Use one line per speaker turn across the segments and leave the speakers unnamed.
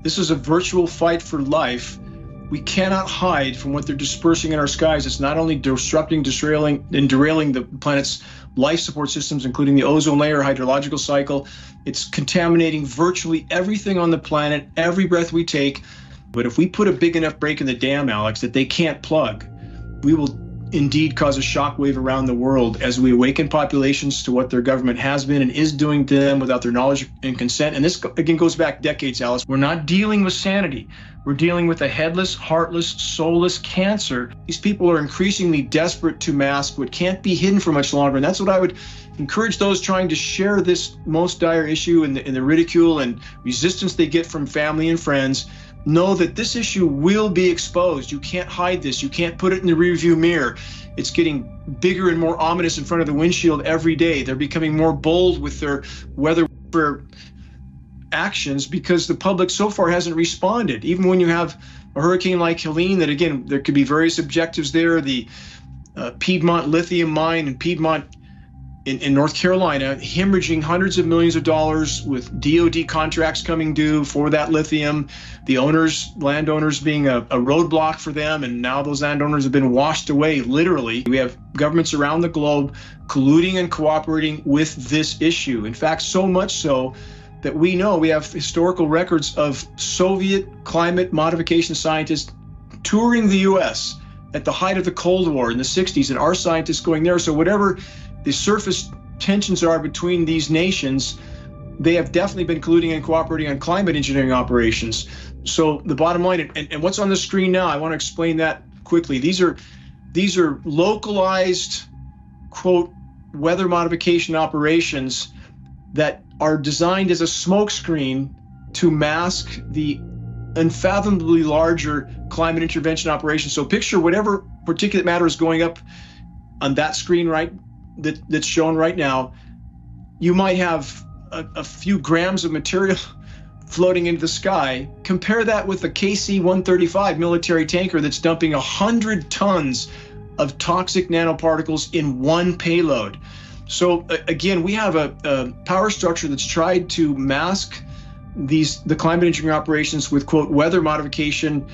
This is a virtual fight for life. We cannot hide from what they're dispersing in our skies. It's not only disrupting, derailing the planet's life support systems, including the ozone layer, hydrological cycle. It's contaminating virtually everything on the planet, every breath we take. But if we put a big enough break in the dam, Alex, that they can't plug, we will indeed cause a shockwave around the world as we awaken populations to what their government has been and is doing to them without their knowledge and consent. And this, again, goes back decades, Alice. We're not dealing with sanity. We're dealing with a headless, heartless, soulless cancer. These people are increasingly desperate to mask what can't be hidden for much longer. And that's what I would encourage those trying to share this most dire issue in the ridicule and resistance they get from family and friends. Know that this issue will be exposed. You can't hide this. You can't put it in the rearview mirror. It's getting bigger and more ominous in front of the windshield every day. They're becoming more bold with their weather actions because the public so far hasn't responded. Even when you have a hurricane like Helene, that again, there could be various objectives there. The Piedmont lithium mine in Piedmont in North Carolina, hemorrhaging hundreds of millions of dollars with DOD contracts coming due for that lithium, the landowners being a roadblock for them, and now those landowners have been washed away, literally. We have governments around the globe colluding and cooperating with this issue. In fact, so much so that we know we have historical records of Soviet climate modification scientists touring the U.S. at the height of the Cold War in the 60s, and our scientists going there. So whatever the surface tensions are between these nations, they have definitely been colluding and cooperating on climate engineering operations. So the bottom line, and what's on the screen now, I want to explain that quickly. These are localized, quote, weather modification operations that are designed as a smokescreen to mask the unfathomably larger climate intervention operations. So picture whatever particulate matter is going up on that screen, right? That's shown right now. You might have a few grams of material floating into the sky. Compare that with the KC-135 military tanker that's dumping 100 tons of toxic nanoparticles in one payload. So again, we have a power structure that's tried to mask the climate engineering operations with, quote, weather modification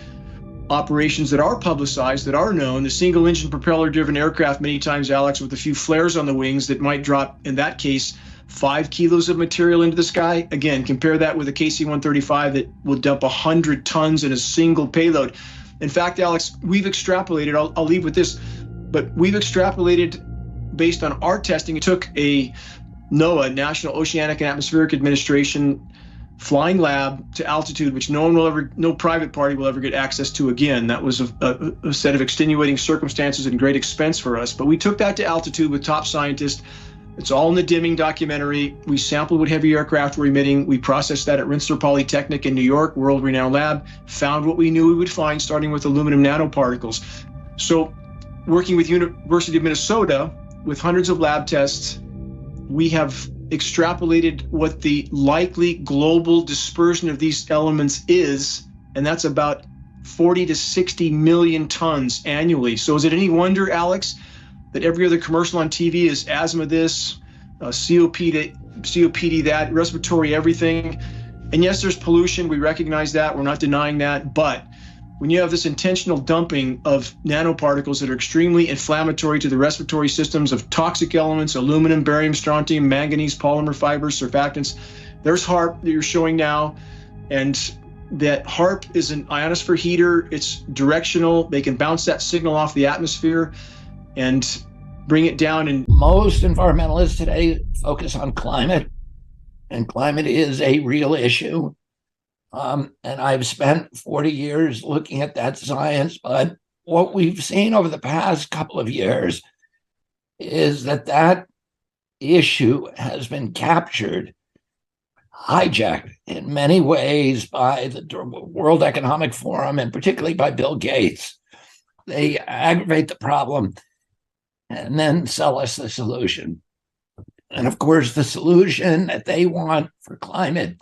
operations that are publicized, that are known. The single engine propeller driven aircraft, many times, Alex, with a few flares on the wings that might drop, in that case, 5 kilos of material into the sky. Again, compare that with a KC-135 that will dump 100 tons in a single payload. In fact, Alex, we've extrapolated, I'll leave with this, but we've extrapolated based on our testing. It took a NOAA, National Oceanic and Atmospheric Administration, flying lab to altitude, which no private party will ever get access to again. That was a set of extenuating circumstances and great expense for us. But we took that to altitude with top scientists. It's all in the Dimming documentary. We sampled what heavy aircraft were emitting. We processed that at Rensselaer Polytechnic in New York, world-renowned lab, found what we knew we would find, starting with aluminum nanoparticles. So working with University of Minnesota, with hundreds of lab tests, we have extrapolated what the likely global dispersion of these elements is, and that's about 40 to 60 million tons annually. So is it any wonder, Alex, that every other commercial on TV is asthma this, COPD that, respiratory everything? And yes, there's pollution. We recognize that. We're not denying that. But when you have this intentional dumping of nanoparticles that are extremely inflammatory to the respiratory systems of toxic elements, aluminum, barium, strontium, manganese, polymer fibers, surfactants, there's HAARP that you're showing now. And that HAARP is an ionosphere heater. It's directional. They can bounce that signal off the atmosphere and bring it down. And
most environmentalists today focus on climate, and climate is a real issue. And I've spent 40 years looking at that science, but what we've seen over the past couple of years is that issue has been captured, hijacked in many ways by the World Economic Forum, and particularly by Bill Gates. They aggravate the problem and then sell us the solution. And of course, the solution that they want for climate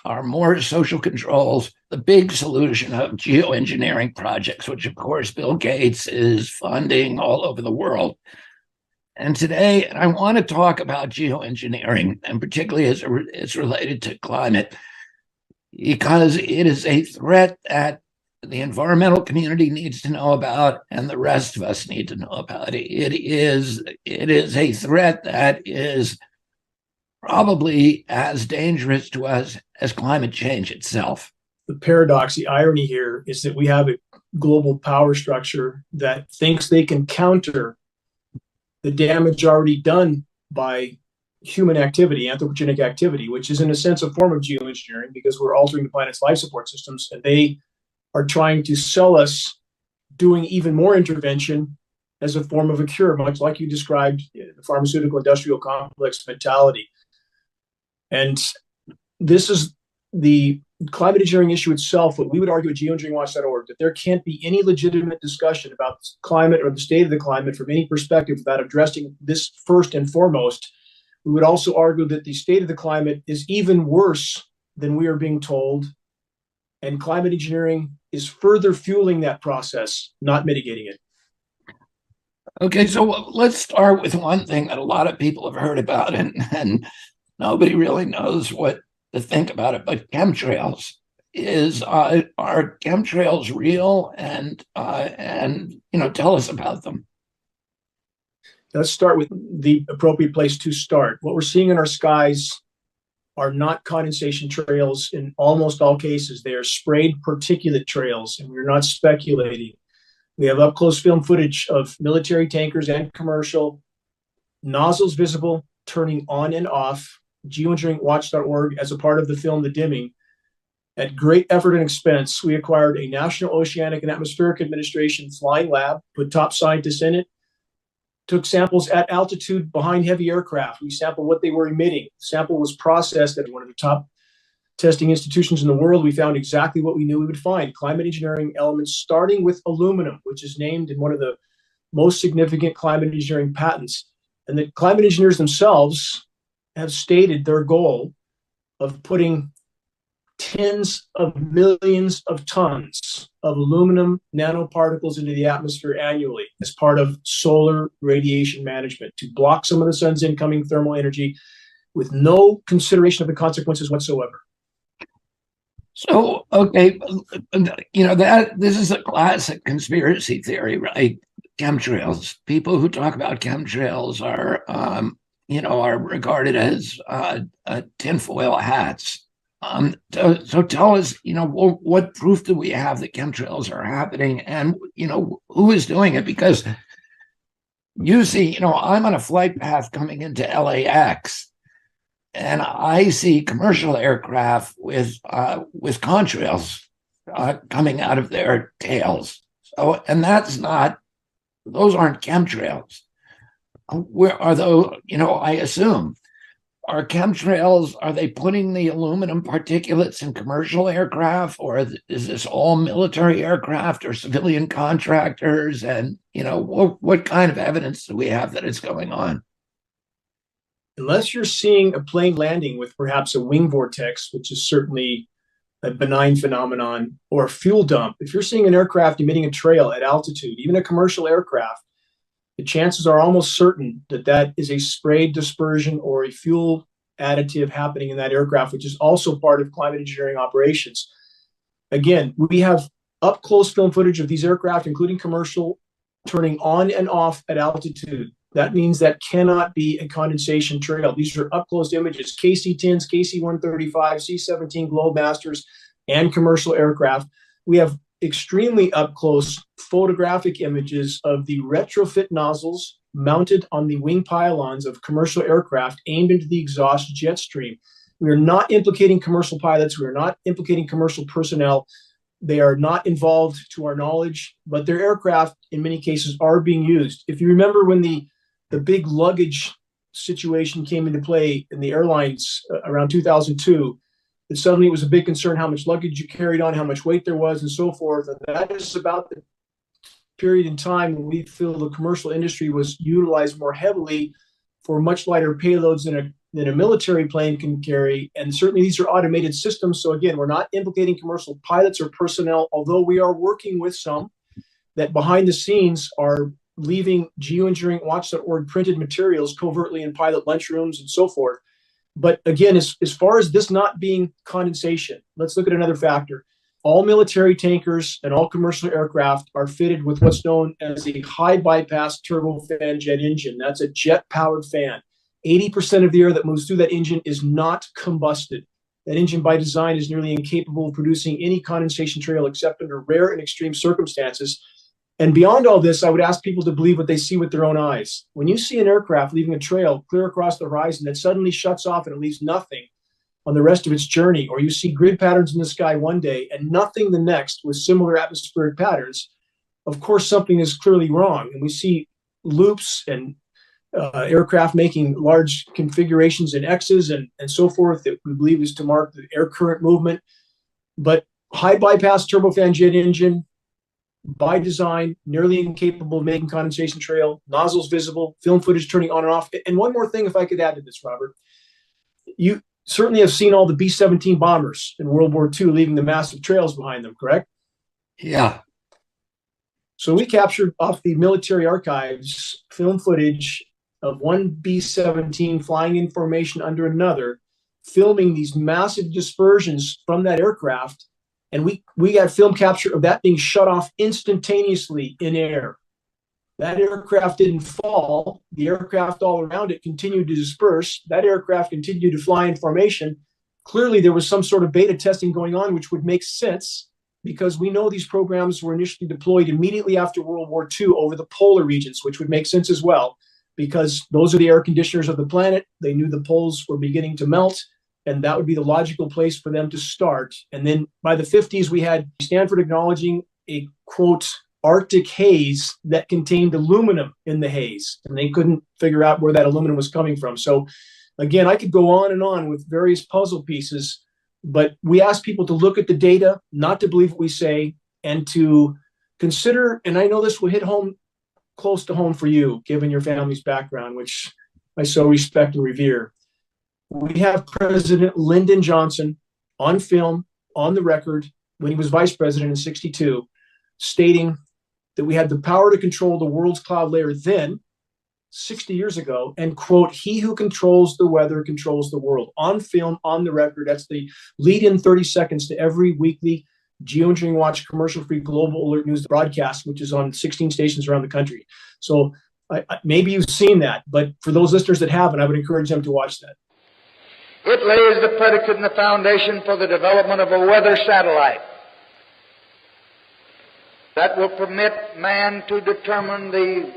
are more social controls, the big solution of geoengineering projects, which of course Bill Gates is funding all over the world. And today, I want to talk about geoengineering, and particularly as it's related to climate. because it is a threat that the environmental community needs to know about and the rest of us need to know about. It is a threat that is probably as dangerous to us as climate change itself.
The paradox, the irony here is that we have a global power structure that thinks they can counter the damage already done by human activity, anthropogenic activity, which is in a sense a form of geoengineering because we're altering the planet's life support systems, and they are trying to sell us doing even more intervention as a form of a cure, much like you described the pharmaceutical industrial complex mentality. And this is the climate engineering issue itself, what we would argue at geoengineeringwatch.org, that there can't be any legitimate discussion about climate or the state of the climate from any perspective without addressing this first and foremost. We would also argue that the state of the climate is even worse than we are being told, and climate engineering is further fueling that process, not mitigating it.
Okay, so let's start with one thing that a lot of people have heard about, and nobody really knows what to think about it, but chemtrails. Are chemtrails real? And tell us about them.
Let's start with the appropriate place to start. What we're seeing in our skies are not condensation trails in almost all cases. They are sprayed particulate trails, and we're not speculating. We have up-close film footage of military tankers and commercial, nozzles visible, turning on and off. Geoengineeringwatch.org, as a part of the film The Dimming, at great effort and expense, we acquired a National Oceanic and Atmospheric Administration flying lab, put top scientists in it, took samples at altitude behind heavy aircraft. We sampled what they were emitting. The sample was processed at one of the top testing institutions in the world. We found exactly what we knew we would find: climate engineering elements, starting with aluminum, which is named in one of the most significant climate engineering patents. And the climate engineers themselves have stated their goal of putting tens of millions of tons of aluminum nanoparticles into the atmosphere annually as part of solar radiation management to block some of the sun's incoming thermal energy with no consideration of the consequences whatsoever.
So, okay, that this is a classic conspiracy theory, right? Chemtrails. People who talk about chemtrails are regarded as tinfoil hats. So tell us, what proof do we have that chemtrails are happening, and who is doing it? Because you see, I'm on a flight path coming into LAX, and I see commercial aircraft with contrails coming out of their tails. So, and those aren't chemtrails. Where are those? I assume, are chemtrails, are they putting the aluminum particulates in commercial aircraft, or is this all military aircraft or civilian contractors? And, what kind of evidence do we have that it's going on?
Unless you're seeing a plane landing with perhaps a wing vortex, which is certainly a benign phenomenon, or a fuel dump, if you're seeing an aircraft emitting a trail at altitude, even a commercial aircraft, the chances are almost certain that that is a sprayed dispersion or a fuel additive happening in that aircraft, which is also part of climate engineering operations. Again, we have up-close film footage of these aircraft, including commercial, turning on and off at altitude. That means that cannot be a condensation trail. These are up-close images: KC-10s, KC-135, C-17 Globemasters, and commercial aircraft. We have extremely up-close photographic images of the retrofit nozzles mounted on the wing pylons of commercial aircraft aimed into the exhaust jet stream. We are not implicating commercial pilots. We are not implicating commercial personnel. They are not involved to our knowledge, but their aircraft in many cases are being used. If you remember when the big luggage situation came into play in the airlines around 2002, and suddenly it was a big concern how much luggage you carried on, how much weight there was, and so forth. And that is about the period in time when we feel the commercial industry was utilized more heavily for much lighter payloads than a military plane can carry. And certainly these are automated systems. So again, we're not implicating commercial pilots or personnel, although we are working with some that behind the scenes are leaving geoengineeringwatch.org printed materials covertly in pilot lunchrooms and so forth. But again, as far as this not being condensation, let's look at another factor. All military tankers and all commercial aircraft are fitted with what's known as a high bypass turbofan jet engine. That's a jet-powered fan. 80% of the air that moves through that engine is not combusted. That engine by design is nearly incapable of producing any condensation trail except under rare and extreme circumstances. And beyond all this, I would ask people to believe what they see with their own eyes. When you see an aircraft leaving a trail clear across the horizon that suddenly shuts off and it leaves nothing on the rest of its journey, or you see grid patterns in the sky one day and nothing the next with similar atmospheric patterns, of course, something is clearly wrong. And we see loops and aircraft making large configurations in X's and so forth that we believe is to mark the air current movement. But high bypass turbofan jet engine, by design, nearly incapable of making condensation trail, nozzles visible, film footage turning on and off. And one more thing, if I could add to this, Robert, you certainly have seen all the B-17 bombers in World War II leaving the massive trails behind them, correct?
Yeah.
So we captured off the military archives film footage of one B-17 flying in formation under another, filming these massive dispersions from that aircraft. And we got film capture of that being shut off instantaneously in air. That aircraft didn't fall. The aircraft all around it continued to disperse. That aircraft continued to fly in formation. Clearly, there was some sort of beta testing going on, which would make sense because we know these programs were initially deployed immediately after World War II over the polar regions, which would make sense as well because those are the air conditioners of the planet. They knew the poles were beginning to melt, and that would be the logical place for them to start. And then by the 50s, we had Stanford acknowledging a, quote, Arctic haze that contained aluminum in the haze. And they couldn't figure out where that aluminum was coming from. So again, I could go on and on with various puzzle pieces, but we ask people to look at the data, not to believe what we say, and to consider, and I know this will hit home, close to home for you, given your family's background, which I so respect and revere. We have President Lyndon Johnson on film, on the record, when he was vice president in '62, stating that we had the power to control the world's cloud layer then, 60 years ago, and, quote, he who controls the weather controls the world. On film, on the record, that's the lead-in 30 seconds to every weekly Geoengineering Watch commercial-free global alert news broadcast, which is on 16 stations around the country. So maybe you've seen that, but for those listeners that haven't, I would encourage them to watch that.
It lays the predicate and the foundation for the development of a weather satellite that will permit man to determine the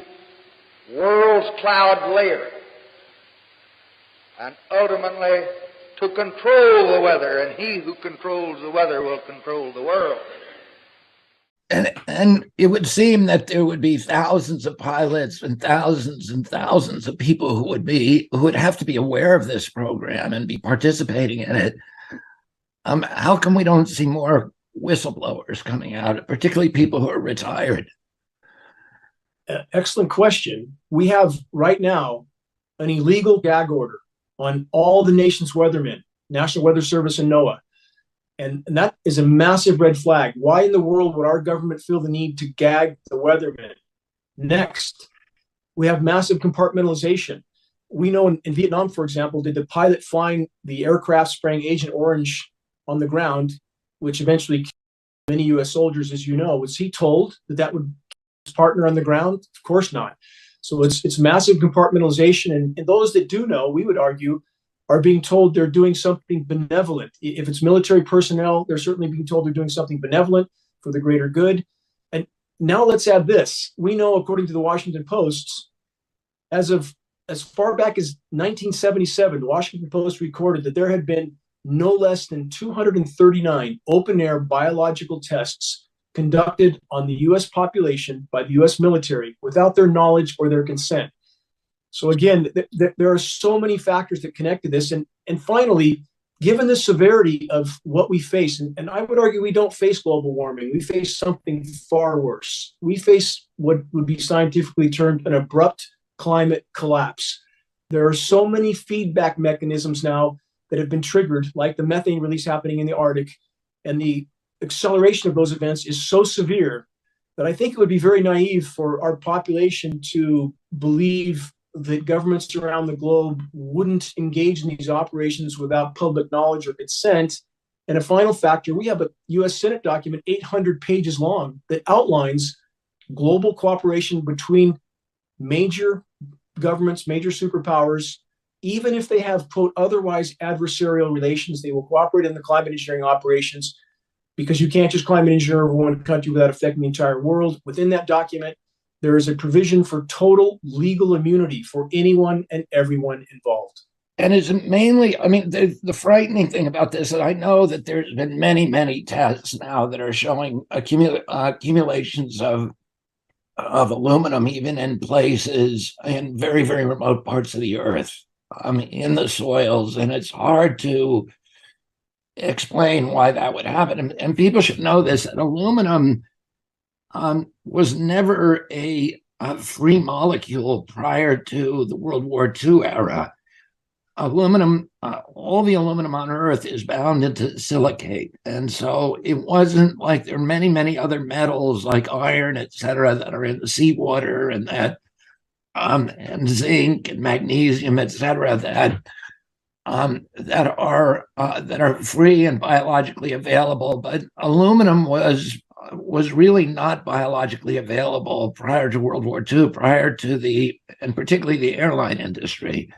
world's cloud layer and ultimately to control the weather, and he who controls the weather will control the world.
And it would seem that there would be thousands of pilots and thousands of people who would have to be aware of this program and be participating in it. How come we don't see more whistleblowers coming out, particularly people who are retired?
Excellent question. We have right now an illegal gag order on all the nation's weathermen, National Weather Service and NOAA. And that is a massive red flag. Why in the world would our government feel the need to gag the weathermen? Next, we have massive compartmentalization. We know in Vietnam, for example, did the pilot flying the aircraft spraying Agent Orange on the ground, which eventually killed many U.S. soldiers, as you know, was he told that would kill his partner on the ground? Of course not. So it's massive compartmentalization. And those that do know, we would argue, are being told they're doing something benevolent. If it's military personnel, they're certainly being told they're doing something benevolent for the greater good. And now let's add this. We know, according to the Washington Post, as far back as 1977, the Washington Post recorded that there had been no less than 239 open-air biological tests conducted on the U.S. population by the U.S. military without their knowledge or their consent. So again, there are so many factors that connect to this. And finally, given the severity of what we face, and I would argue we don't face global warming, we face something far worse. We face what would be scientifically termed an abrupt climate collapse. There are so many feedback mechanisms now that have been triggered, like the methane release happening in the Arctic, and the acceleration of those events is so severe that I think it would be very naive for our population to believe that governments around the globe wouldn't engage in these operations without public knowledge or consent. And a final factor, we have a US Senate document 800 pages long that outlines global cooperation between major governments, major superpowers. Even if they have, quote, otherwise adversarial relations, they will cooperate in the climate engineering operations, because you can't just climate engineer over one country without affecting the entire world. Within that document, there is a provision for total legal immunity for anyone and everyone involved.
And is it mainly, I mean, the frightening thing about this, and I know that there's been many, many tests now that are showing accumulations of aluminum, even in places in very, very remote parts of the earth, in the soils. And it's hard to explain why that would happen. And people should know this, that aluminum was never a free molecule prior to the World War II era. Aluminum, all the aluminum on Earth is bound into silicate. And so it wasn't like there are many, many other metals like iron, et cetera, that are in the seawater, and that and zinc and magnesium, et cetera, that are free and biologically available. But aluminum was really not biologically available prior to World War II, prior to and particularly the airline industry.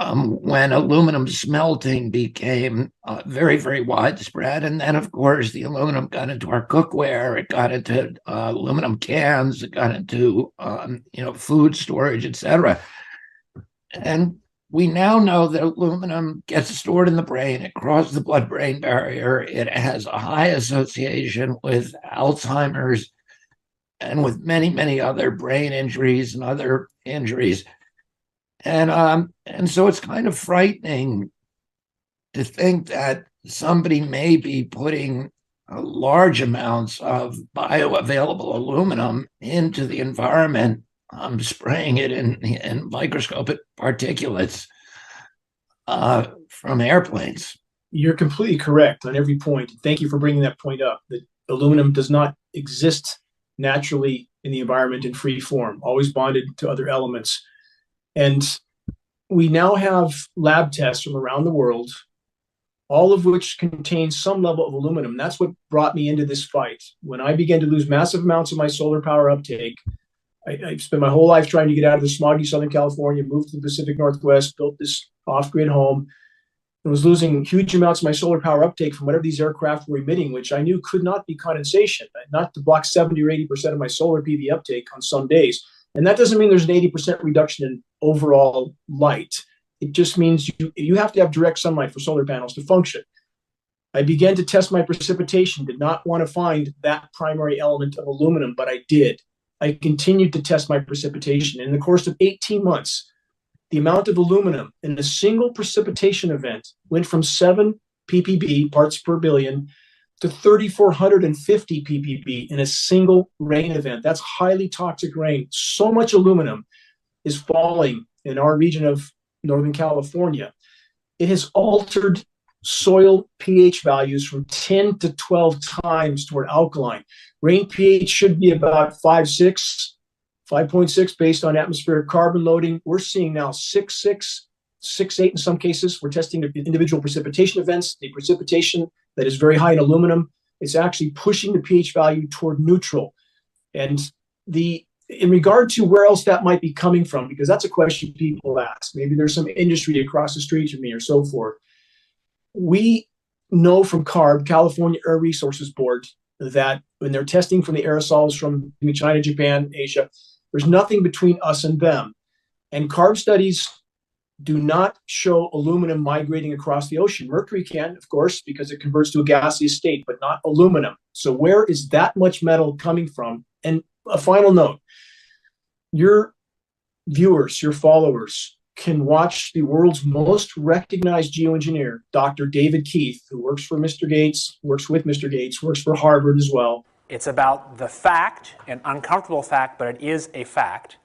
When aluminum smelting became very, very widespread. And then, of course, the aluminum got into our cookware, it got into aluminum cans, it got into food storage, et cetera. And we now know that aluminum gets stored in the brain, it crosses the blood-brain barrier, it has a high association with Alzheimer's and with many, many other brain injuries and other injuries. And so it's kind of frightening to think that somebody may be putting large amounts of bioavailable aluminum into the environment, spraying it in microscopic particulates from airplanes.
You're completely correct on every point. Thank you for bringing that point up, that aluminum does not exist naturally in the environment in free form, always bonded to other elements. And we now have lab tests from around the world, all of which contain some level of aluminum. That's what brought me into this fight. When I began to lose massive amounts of my solar power uptake, I spent my whole life trying to get out of the smoggy Southern California, moved to the Pacific Northwest, built this off-grid home, and was losing huge amounts of my solar power uptake from whatever these aircraft were emitting, which I knew could not be condensation, not to block 70 or 80% of my solar PV uptake on some days. And that doesn't mean there's an 80% reduction in overall light. It just means you have to have direct sunlight for solar panels to function. I began to test my precipitation, did not want to find that primary element of aluminum, but I did. I continued to test my precipitation. In the course of 18 months, the amount of aluminum in a single precipitation event went from 7 ppb, parts per billion, to 3,450 ppb in a single rain event. That's highly toxic rain. So much aluminum is falling in our region of Northern California. It has altered soil pH values from 10 to 12 times toward alkaline. Rain pH should be about 5.6, 5.6 based on atmospheric carbon loading. We're seeing now 6.6, 6.8 in some cases. We're testing the individual precipitation events, the precipitation that is very high in aluminum. It's actually pushing the pH value toward neutral. And in regard to where else that might be coming from, because that's a question people ask. Maybe there's some industry across the street from me or so forth. We know from CARB, California Air Resources Board, that when they're testing from the aerosols from China, Japan, Asia, there's nothing between us and them. And CARB studies do not show aluminum migrating across the ocean. Mercury can, of course, because it converts to a gaseous state, but not aluminum. So where is that much metal coming from? And a final note, your viewers, your followers, can watch the world's most recognized geoengineer, Dr. David Keith, who works for Mr. Gates, works with Mr. Gates, works for Harvard as well.
It's about the fact, an uncomfortable fact, but it is a fact,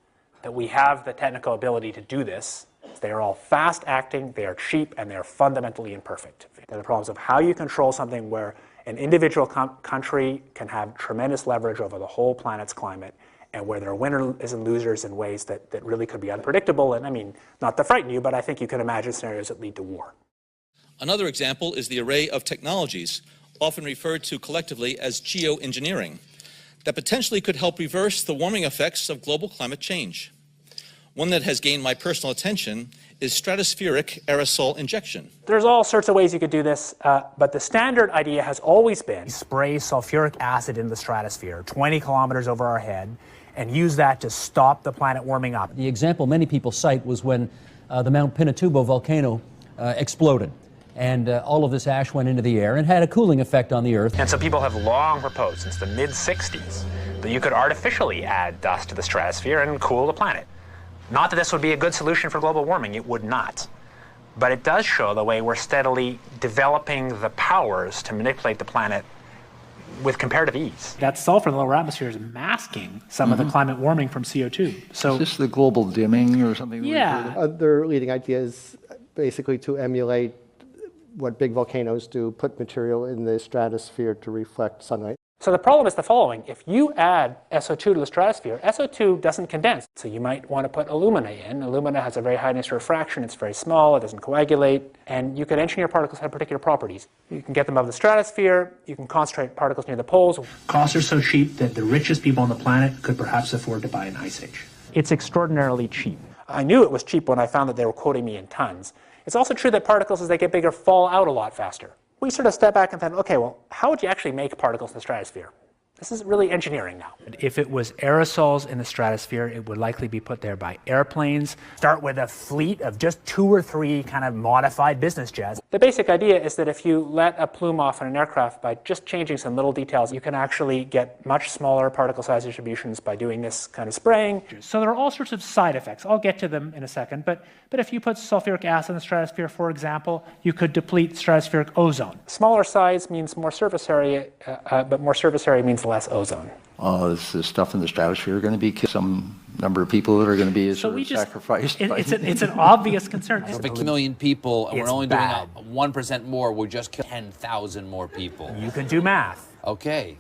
that we have the technical ability to do this. They are all fast-acting, they are cheap, and they are fundamentally imperfect. There are the problems of how you control something where an individual country can have tremendous leverage over the whole planet's climate, and where there are winners and losers in ways that really could be unpredictable. And I mean, not to frighten you, but I think you can imagine scenarios that lead to war.
Another example is the array of technologies, often referred to collectively as geoengineering, that potentially could help reverse the warming effects of global climate change. One that has gained my personal attention is stratospheric aerosol injection.
There's all sorts of ways you could do this, but the standard idea has always been spray sulfuric acid in the stratosphere 20 kilometers over our head and use that to stop the planet warming up.
The example many people cite was when the Mount Pinatubo volcano exploded. And all of this ash went into the air and had a cooling effect on the Earth.
And so people have long proposed since the mid-60s that you could artificially add dust to the stratosphere and cool the planet. Not that this would be a good solution for global warming, it would not. But it does show the way we're steadily developing the powers to manipulate the planet with comparative ease.
That sulfur in the lower atmosphere is masking some of the climate warming from CO2. So
is this the global dimming or something?
Yeah.
Other leading idea is basically to emulate what big volcanoes do, put material in the stratosphere to reflect sunlight.
So the problem is the following. If you add SO2 to the stratosphere, SO2 doesn't condense. So you might want to put alumina in. Alumina has a very high initial refraction. It's very small. It doesn't coagulate. And you can engineer particles that have particular properties. You can get them above the stratosphere. You can concentrate particles near the poles.
costs are so cheap that the richest people on the planet could perhaps afford to buy an ice age. It's extraordinarily cheap.
I knew it was cheap when I found that they were quoting me in tons. It's also true that particles, as they get bigger, fall out a lot faster. We sort of step back and think, okay, well, how would you actually make particles in the stratosphere? This is really engineering now.
If it was aerosols in the stratosphere, it would likely be put there by airplanes.
Start with a fleet of just 2 or 3 kind of modified business jets. The basic idea is that if you let a plume off in an aircraft by just changing some little details, you can actually get much smaller particle size distributions by doing this kind of spraying.
So there are all sorts of side effects. I'll get to them in a second. But if you put sulfuric acid in the stratosphere, for example, you could deplete stratospheric ozone.
Smaller size means more surface area, but more surface area means less ozone.
Is this stuff in the stratosphere going to be some number of people that are going to be sacrificed?
It's an obvious concern.
If a million people and we're only
bad.
doing 1% more, we're just 10,000 more people.
You can do math.
Okay.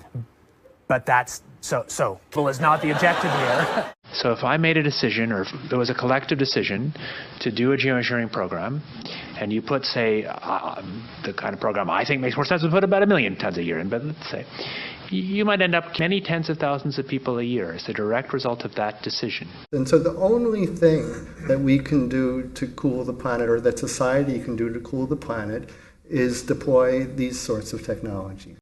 But that's so is not the objective here.
So if I made a decision, or if there was a collective decision to do a geoengineering program, and you put, say, the kind of program I think makes more sense to put about 1 million tons a year in, but let's say, you might end up many tens of thousands of people a year as a direct result of that decision.
And so the only thing that we can do to cool the planet, or that society can do to cool the planet, is deploy these sorts of technologies.